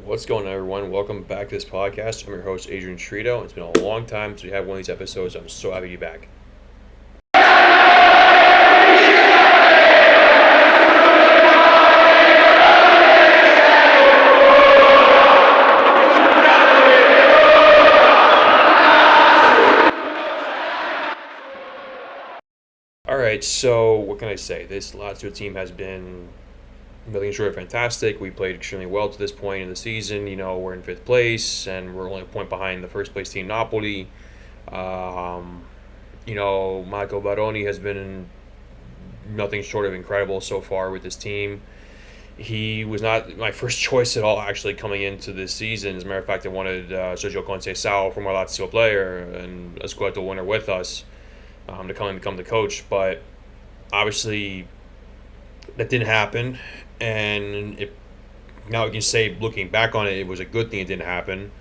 What's going on, everyone? Welcome back to this podcast. I'm your host, Adrian Trito. It's been a long time since we had one of these episodes. I'm so happy to be back. All right, so what can I say? This Lazio team has been nothing short of fantastic. We played extremely well to this point in the season. We're in fifth place, and we're only a point behind the first place team, Napoli. Um, Michael Baroni has been nothing short of incredible so far with this team. He was not my first choice at all, actually, coming into this season. As a matter of fact, I wanted Sergio Conceição, former Lazio player and a Scudetto winner with us, to come and become the coach. But obviously, that didn't happen. And now we can say, looking back on it, it was a good thing it didn't happen.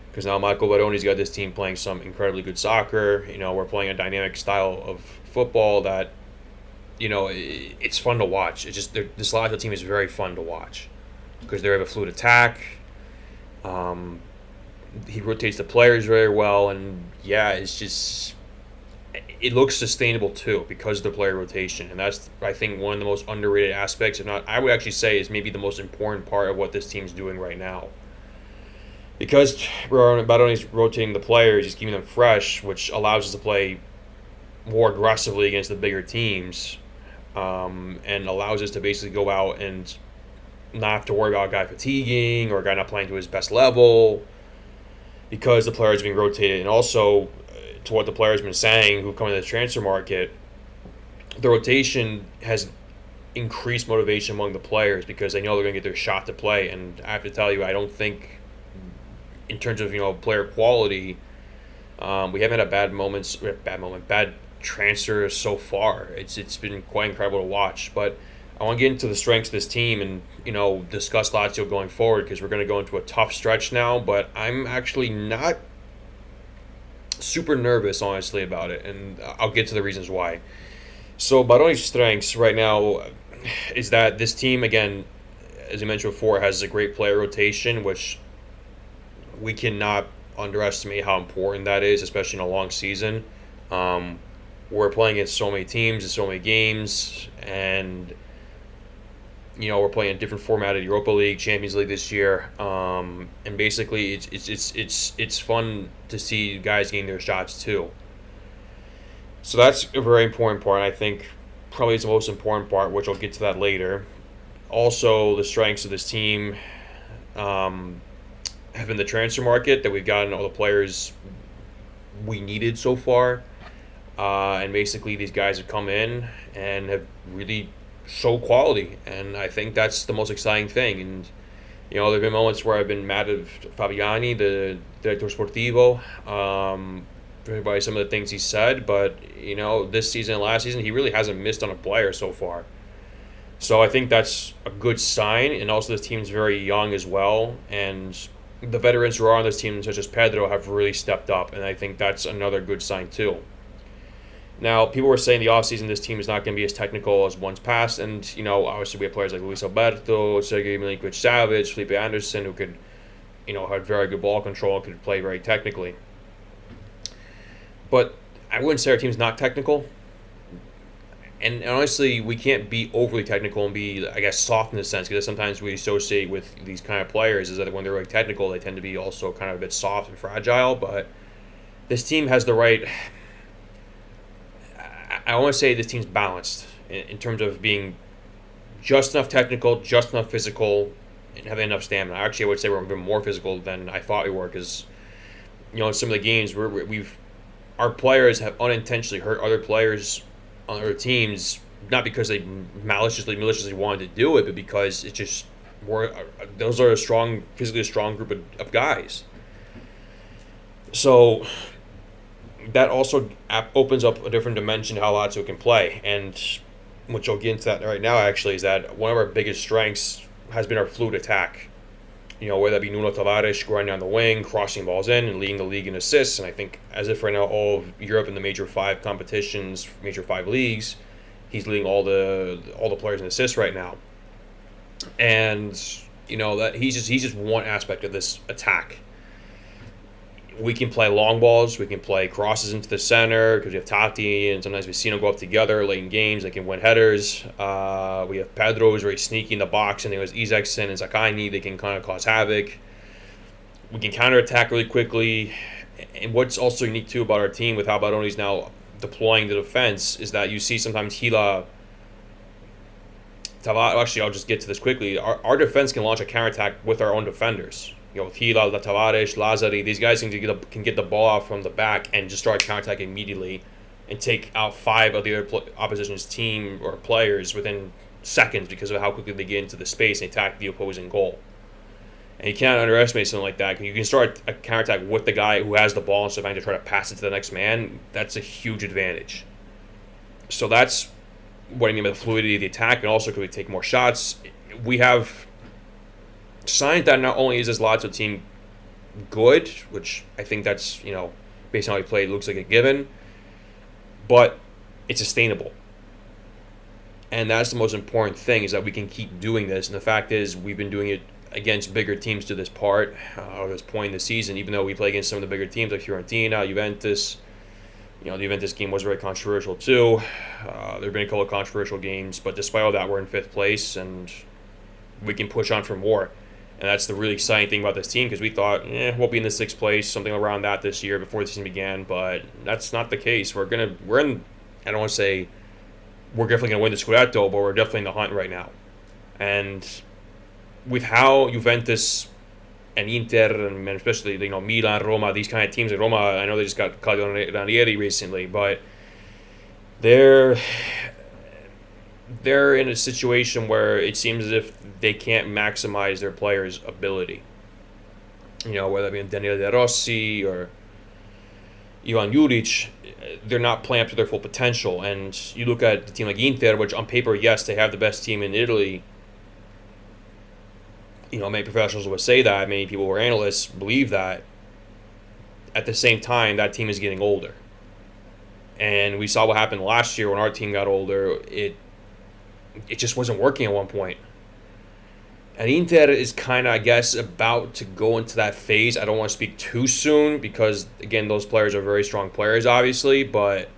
Because now Michael Baroni's got this team playing some incredibly good soccer. We're playing a dynamic style of football that it's fun to watch. It's just this Lazio team is very fun to watch because they have a fluid attack. He rotates the players very well, and it looks sustainable too because of the player rotation, and that's, I think, one of the most underrated aspects. If not, I would actually say is maybe the most important part of what this team's doing right now. Because Baroni's rotating the players, he's keeping them fresh, which allows us to play more aggressively against the bigger teams. And allows us to basically go out and not have to worry about a guy fatiguing or a guy not playing to his best level because the players are being rotated. And also, to what the players have been saying who've come into the transfer market, the rotation has increased motivation among the players because they know they're going to get their shot to play. And I have to tell you, I don't think, in terms of player quality, we haven't had bad transfers so far. It's been quite incredible to watch. But I want to get into the strengths of this team and discuss Lazio going forward because we're going to go into a tough stretch now. But I'm actually not super nervous, honestly, about it, and I'll get to the reasons why. So Baroni's strengths right now is that this team, again, as I mentioned before, has a great player rotation, which we cannot underestimate how important that is, especially in a long season. We're playing against so many teams and so many games, and we're playing a different format of Europa League, Champions League this year, and basically it's fun to see guys getting their shots too. So that's a very important part. I think probably it's the most important part, which I'll get to that later. Also, the strengths of this team have been the transfer market, that we've gotten all the players we needed so far. And basically, these guys have come in and have really showed quality, and I think that's the most exciting thing. And there have been moments where I've been mad at Fabiani, the director sportivo, by some of the things he said. But this season and last season, he really hasn't missed on a player so far. So I think that's a good sign. And also, this team's very young as well, and the veterans who are on this team, such as Pedro, have really stepped up, and I think that's another good sign too. Now, people were saying the offseason this team is not going to be as technical as once past, and obviously we have players like Luis Alberto, Sergej Milinkovic-Savic, Felipe Anderson, who could, had very good ball control and could play very technically. But I wouldn't say our team's not technical. And honestly, we can't be overly technical and be, I guess, soft in the sense, because sometimes we associate with these kind of players is that when they're really technical, they tend to be also kind of a bit soft and fragile. But this team has the right. I want to say this team's balanced in terms of being just enough technical, just enough physical, and having enough stamina. Actually, I would say we're even more physical than I thought we were, because in some of the games our players have unintentionally hurt other players on other teams, not because they maliciously wanted to do it, but because it's just those are physically strong group of guys. So that also opens up a different dimension to how Lazio can play, and which I'll get into that right now, actually, is that one of our biggest strengths has been our fluid attack. Whether that be Nuno Tavares going down the wing, crossing balls in, and leading the league in assists. And I think, as if right now all of Europe in the major 5 competitions, major 5 leagues, he's leading all the players in assists right now. And that he's just one aspect of this attack. We can play long balls. We can play crosses into the center because we have Tati and sometimes Vecino go up together late in games. They can win headers. We have Pedro who's very sneaky in the box, and there's Isaacson and Zakaini. They can kind of cause havoc. We can counterattack really quickly. And what's also unique too about our team with how Baroni's now deploying the defense is that you see sometimes Gila. Actually, I'll just get to this quickly. Our defense can launch a counterattack with our own defenders. Gila, Tavares, Lazari, these guys can get the ball out from the back and just start counterattacking immediately and take out 5 of the other opposition's team or players within seconds because of how quickly they get into the space and attack the opposing goal. And you can't underestimate something like that. You can start a counterattack with the guy who has the ball instead of having to try to pass it to the next man. That's a huge advantage. So that's what I mean by the fluidity of the attack, and also could we take more shots. We have signs that not only is this Lazio team good, which I think that's, based on how he played, looks like a given, but it's sustainable. And that's the most important thing, is that we can keep doing this. And the fact is, we've been doing it against bigger teams to this point in the season, even though we play against some of the bigger teams like Fiorentina, Juventus. The Juventus game was very controversial too. There have been a couple of controversial games, but despite all that, we're in 5th place, and we can push on for more. And that's the really exciting thing about this team, because we thought, we'll be in the 6th place, something around that this year before the season began, but that's not the case. I don't want to say we're definitely going to win the Scudetto, but we're definitely in the hunt right now. And with how Juventus and Inter, and especially Milan, Roma, these kind of teams, like Roma, I know they just got Claudio Ranieri recently, but they're in a situation where it seems as if they can't maximize their players' ability. Whether it be Daniele De Rossi or Ivan Juric, they're not playing up to their full potential. And you look at a team like Inter, which on paper, yes, they have the best team in Italy. Many professionals would say that. Many people who are analysts believe that. At the same time, that team is getting older. And we saw what happened last year when our team got older. It just wasn't working at one point. And Inter is kind of, I guess, about to go into that phase. I don't want to speak too soon because, again, those players are very strong players, obviously. But,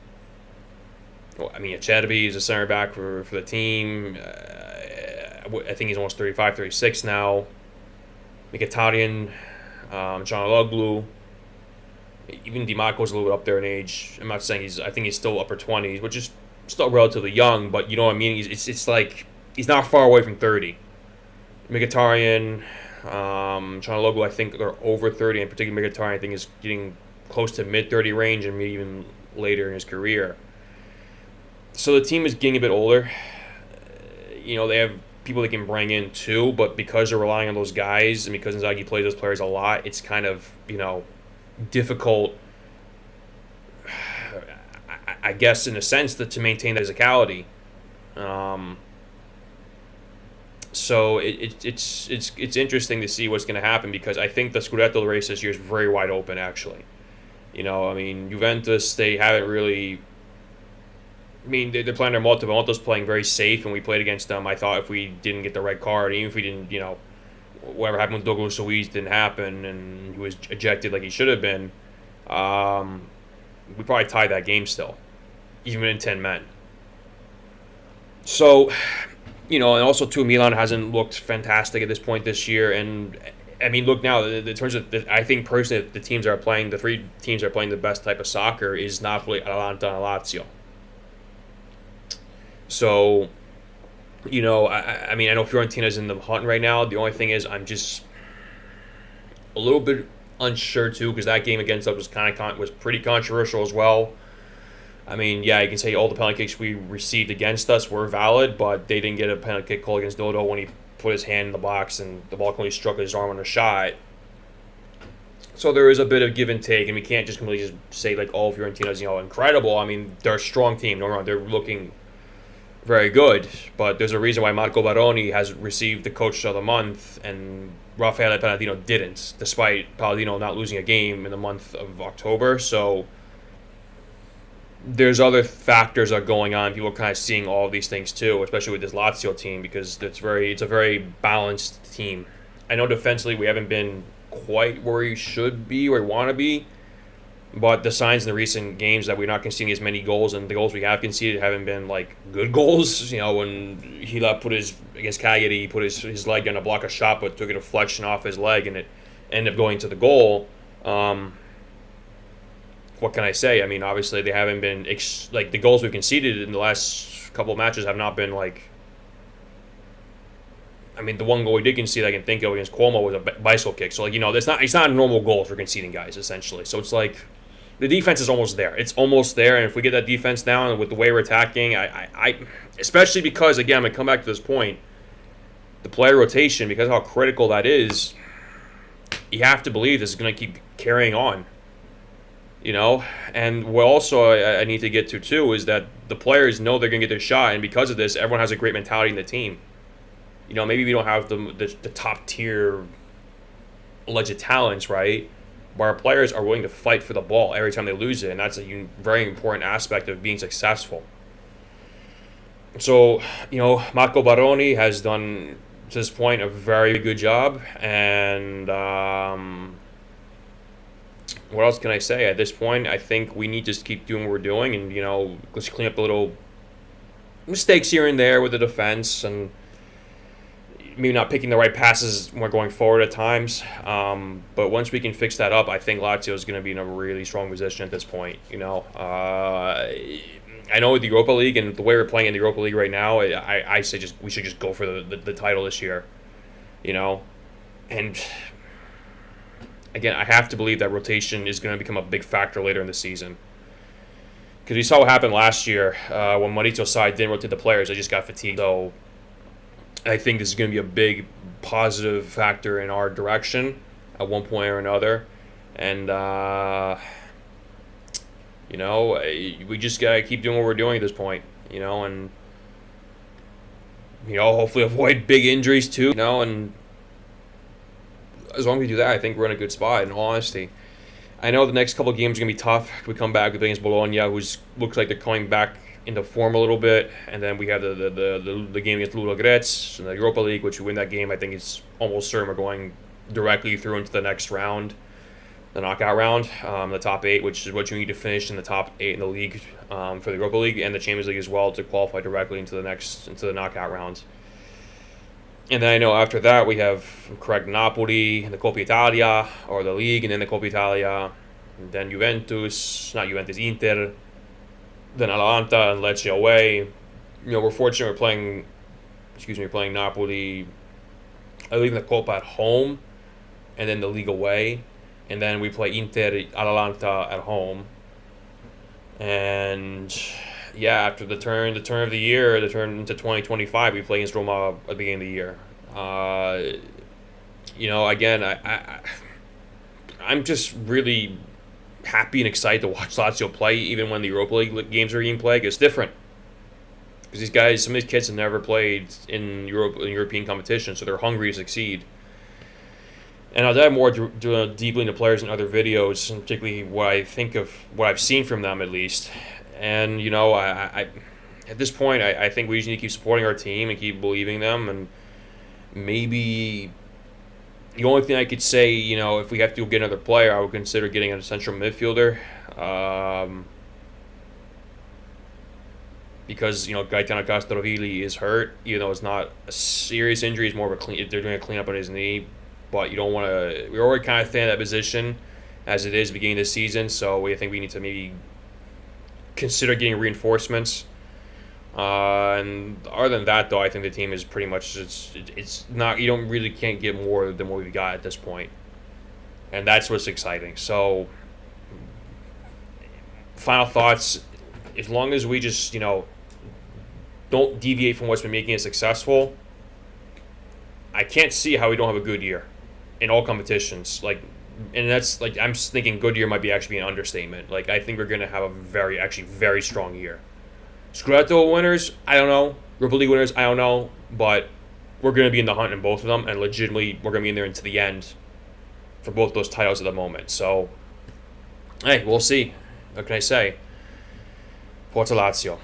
Acerbi is a center back for the team. I think he's almost 35, 36 now. Mkhitaryan, Canaloglu. Even Di Marco's a little bit up there in age. I'm not saying I think he's still upper 20s, which is still relatively young, but you know what I mean? It's like he's not far away from 30. Mkhitaryan, Canaloglu, I think they're over 30, and particularly Mkhitaryan, I think is getting close to mid-30 range and maybe even later in his career. So the team is getting a bit older. They have people they can bring in too, but because they're relying on those guys and because Inzaghi plays those players a lot, it's kind of, difficult, I guess, in a sense, to maintain that physicality. So it's interesting to see what's going to happen, because I think the Scudetto race this year is very wide open, actually. Juventus, they haven't really... they're playing their Malta. Malta's playing very safe, and we played against them. I thought if we didn't get the red card, even if we didn't, whatever happened with Douglas Luiz didn't happen, and he was ejected like he should have been, we probably tied that game still, even in 10 men. So, and also, too, Milan hasn't looked fantastic at this point this year, and look now, in terms of, I think personally, the 3 teams that are playing the best type of soccer is Napoli, Atalanta, and Lazio. So, I know Fiorentina's in the hunt right now. The only thing is, I'm just a little bit unsure too, because that game against us was pretty controversial as well. You can say all the penalty kicks we received against us were valid, but they didn't get a penalty kick call against Dodo when he put his hand in the box and the ball only struck his arm on a shot. So there is a bit of give and take, and we can't just completely just say like all Fiorentina's incredible. They're a strong team. Don't get me wrong, they're looking very good, but there's a reason why Marco Baroni has received the Coach of the Month and Raffaele Palladino didn't, despite Palladino not losing a game in the month of October. So there's other factors that are going on. People are kind of seeing all of these things too, especially with this Lazio team, because it's a very balanced team. I know defensively we haven't been quite where we should be or want to be, but the signs in the recent games that we're not conceding as many goals, and the goals we have conceded haven't been like good goals. When Hila put his against Cagliari, he put his leg down to block a shot, but took a deflection off his leg, and it ended up going to the goal. What can I say? I mean, obviously they haven't been like the goals we've conceded in the last couple of matches have not been like. I mean, the one goal we did concede I can think of against Cuomo was a bicycle kick. So, like, it's not normal goals for conceding, guys, essentially. So it's like the defense is almost there. It's almost there, and if we get that defense down with the way we're attacking, I especially because, again, I'm going to come back to this point, the player rotation, because of how critical that is, you have to believe this is going to keep carrying on. And what also I need to get to, too, is that the players know they're going to get their shot, and because of this, everyone has a great mentality in the team. Maybe we don't have the top tier alleged talents, right? But our players are willing to fight for the ball every time they lose it, and that's a very important aspect of being successful. So, Marco Baroni has done, to this point, a very good job, and what else can I say? At this point, I think we need to just keep doing what we're doing, and, let's clean up the little mistakes here and there with the defense, and maybe not picking the right passes when we're going forward at times. But once we can fix that up, I think Lazio is going to be in a really strong position at this point. I know with the Europa League and the way we're playing in the Europa League right now, I say we should just go for the title this year. And again, I have to believe that rotation is going to become a big factor later in the season. Because we saw what happened last year when Maurizio's side didn't rotate the players. They just got fatigued. So I think this is going to be a big positive factor in our direction at one point or another. And, we just got to keep doing what we're doing at this point, and, hopefully avoid big injuries too, and as long as we do that, I think we're in a good spot, in all honesty. I know the next couple of games are going to be tough. We come back against Bologna, who's looks like they're coming back into form a little bit, and then we have the game against Ludogorets in the Europa League, which we win that game. I think it's almost certain we're going directly through into the next round, the knockout round, the top 8, which is what you need to finish in the top 8 in the league for the Europa League and the Champions League as well to qualify directly into the knockout round. And then I know after that we have Napoli, the Coppa Italia, or the league, and then the Coppa Italia, and then Inter, then Atalanta and Lecce away. We're fortunate we're playing Napoli, I believe, in the Coppa at home, and then the league away, and then we play Inter, Atalanta at home. And after the turn of the year, the turn into 2025, we play against Roma at the beginning of the year. Again, I'm just really happy and excited to watch Lazio play, even when the Europa League games are being played. It's different because some of these kids have never played in European competition, so they're hungry to succeed. And I'll dive more deeply into players in other videos, and particularly what I think of what I've seen from them, at least. And I at this point, I think we just need to keep supporting our team and keep believing them. And maybe the only thing I could say, if we have to get another player, I would consider getting a central midfielder. Because, Gaetano Castrovilli is hurt, even though it's not a serious injury. It's more of they're doing a cleanup on his knee. But you don't want to, we're already kind of staying in that position as it is beginning of the season. So I think we need to maybe consider getting reinforcements. And other than that, though, I think the team is pretty much, it's not, can't get more than what we've got at this point. And that's what's exciting. So, final thoughts, as long as we just, don't deviate from what's been making us successful, I can't see how we don't have a good year in all competitions. And that's, I'm thinking good year might be actually an understatement. I think we're going to have a very strong year. Scudetto winners, I don't know. Europa League winners, I don't know. But we're going to be in the hunt in both of them, and legitimately, we're going to be in there into the end for both those titles at the moment. So, hey, we'll see. What can I say? Forza Lazio.